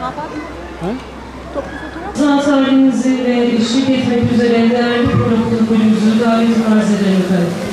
Ha? Tarihinizi ve eşlik etmek üzere değerli protokolümüzü davet arz ederim efendim.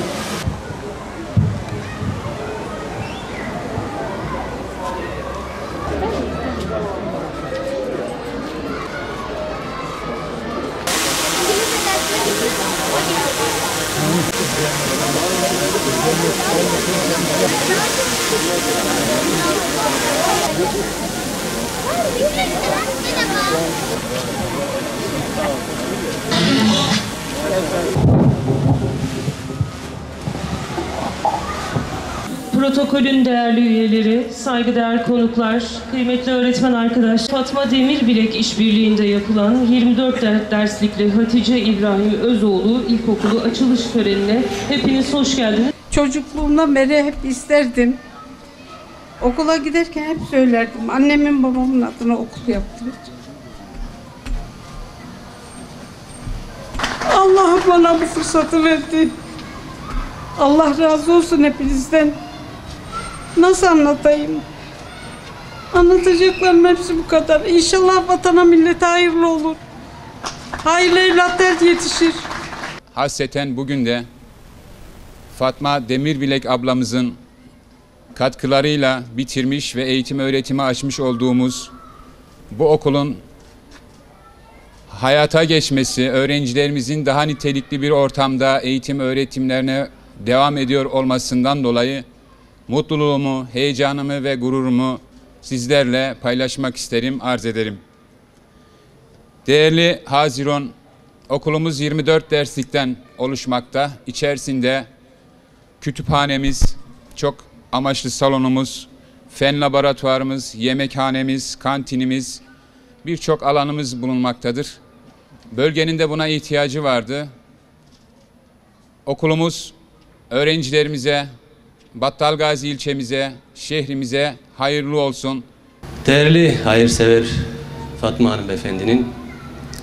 Protokolün değerli üyeleri, saygıdeğer konuklar, kıymetli öğretmen arkadaş, Fatma Demirbilek işbirliğinde yapılan 24 derslikli Hatice İbrahim Özoğlu İlkokulu açılış törenine hepiniz hoş geldiniz. Çocukluğumdan beri hep isterdim. Okula giderken hep söylerdim. Annemin babamın adına okul yaptıracağım. Allah bana bu fırsatı verdi. Allah razı olsun hepinizden. Nasıl anlatayım? Anlatacaklarım hepsi bu kadar. İnşallah vatana millete hayırlı olur. Hayırlı evlatlar yetişir. Hasreten bugün de Fatma Demirbilek ablamızın katkılarıyla bitirmiş ve eğitim öğretimi açmış olduğumuz bu okulun hayata geçmesi, öğrencilerimizin daha nitelikli bir ortamda eğitim öğretimlerine devam ediyor olmasından dolayı mutluluğumu, heyecanımı ve gururumu sizlerle paylaşmak isterim, arz ederim. Değerli Haziron, okulumuz 24 derslikten oluşmakta. İçerisinde kütüphanemiz, çok amaçlı salonumuz, fen laboratuvarımız, yemekhanemiz, kantinimiz, birçok alanımız bulunmaktadır. Bölgenin de buna ihtiyacı vardı. Okulumuz öğrencilerimize, Battalgazi ilçemize, şehrimize hayırlı olsun. Değerli hayırsever Fatma Hanımefendinin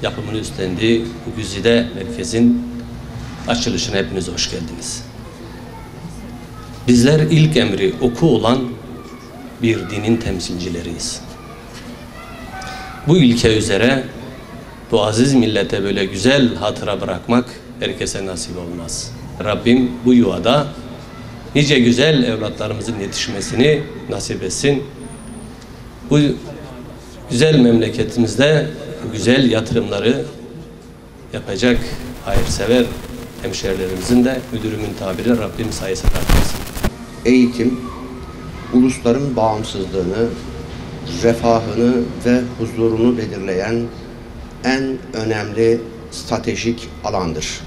yapımını üstlendiği bu güzide merkezin açılışına hepiniz hoş geldiniz. Bizler ilk emri oku olan bir dinin temsilcileriyiz. Bu ilke üzere bu aziz millete böyle güzel hatıra bırakmak herkese nasip olmaz. Rabbim bu yuvada nice güzel evlatlarımızın yetişmesini nasip etsin. Bu güzel memleketimizde bu güzel yatırımları yapacak hayırsever hemşehrilerimizin de müdürümün tabiri Rabbim sayesinde arttırsın. Eğitim, ulusların bağımsızlığını, refahını ve huzurunu belirleyen en önemli stratejik alandır.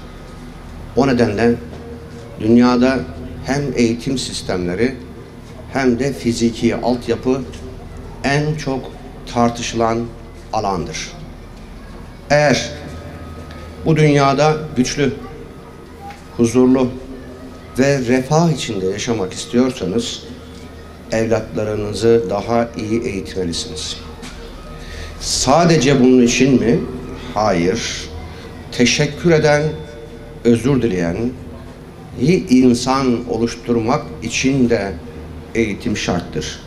O nedenle dünyada hem eğitim sistemleri hem de fiziki altyapı en çok tartışılan alandır. Eğer bu dünyada güçlü, huzurlu ve refah içinde yaşamak istiyorsanız evlatlarınızı daha iyi eğitmelisiniz. Sadece bunun için mi? Hayır. Teşekkür eden, özür dileyen, iyi insan oluşturmak için de eğitim şarttır.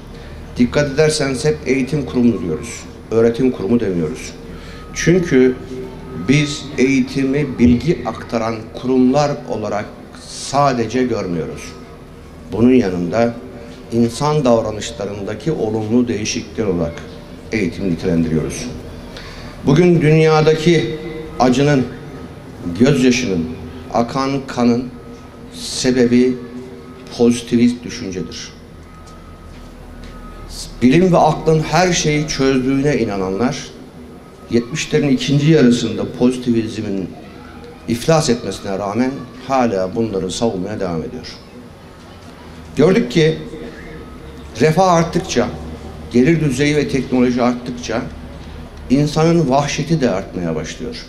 Dikkat ederseniz hep eğitim kurumu diyoruz. Öğretim kurumu demiyoruz. Çünkü biz eğitimi bilgi aktaran kurumlar olarak sadece görmüyoruz. Bunun yanında insan davranışlarındaki olumlu değişiklikler olarak eğitimi nitelendiriyoruz. Bugün dünyadaki acının, gözyaşının, akan kanın sebebi pozitivist düşüncedir. Bilim ve aklın her şeyi çözdüğüne inananlar 70'lerin ikinci yarısında pozitivizmin iflas etmesine rağmen hala bunları savunmaya devam ediyor. Gördük ki refah arttıkça, gelir düzeyi ve teknoloji arttıkça insanın vahşeti de artmaya başlıyor.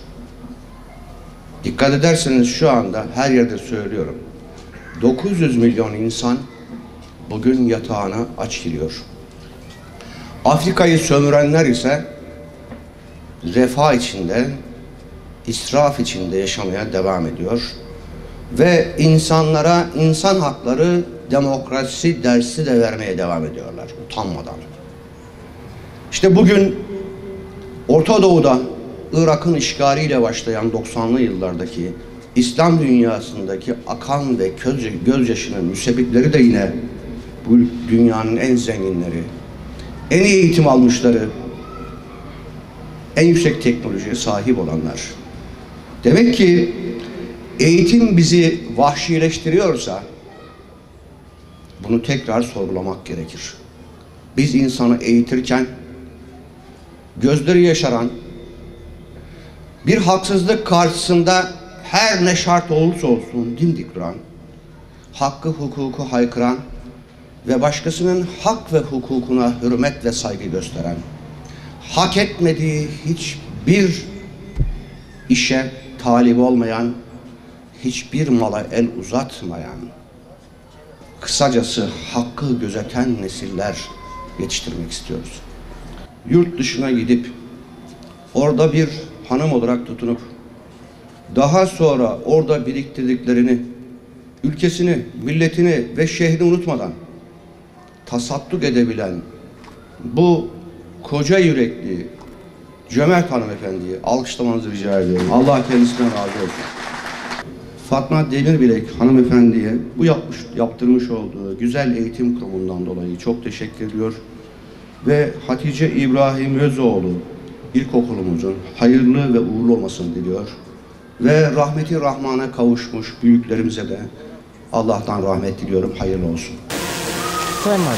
Dikkat ederseniz şu anda her yerde söylüyorum. 900 milyon insan bugün yatağına aç giriyor. Afrika'yı sömürenler ise refah içinde, israf içinde yaşamaya devam ediyor. Ve insanlara insan hakları, demokrasi dersi de vermeye devam ediyorlar utanmadan. İşte bugün Orta Doğu'da Irak'ın işgaliyle başlayan 90'lı yıllardaki İslam dünyasındaki akan ve gözyaşının müsebbipleri de yine bu dünyanın en zenginleri, en iyi eğitim almışları, en yüksek teknolojiye sahip olanlar. Demek ki eğitim bizi vahşileştiriyorsa bunu tekrar sorgulamak gerekir. Biz insanı eğitirken gözleri yaşaran, bir haksızlık karşısında her ne şart olursa olsun dimdik duran, hakkı hukuku haykıran ve başkasının hak ve hukukuna hürmet ve saygı gösteren, hak etmediği hiçbir işe talip olmayan, hiçbir mala el uzatmayan, kısacası hakkı gözeten nesiller yetiştirmek istiyoruz. Yurt dışına gidip orada bir hanım olarak tutunup daha sonra orada biriktirdiklerini, ülkesini, milletini ve şehrini unutmadan tasadduk edebilen bu koca yürekli, cömert hanımefendiyi alkışlamanızı rica ediyorum. Allah kendisinden razı olsun. Fatma Demirbilek hanımefendiye bu yaptırmış olduğu güzel eğitim kurumundan dolayı çok teşekkür ediyor. Ve Hatice İbrahim Özoğlu ilkokulumuzun hayırlı ve uğurlu olmasını diliyor. Ve rahmeti rahmana kavuşmuş büyüklerimize de Allah'tan rahmet diliyorum. Hayırlı olsun. Tamam.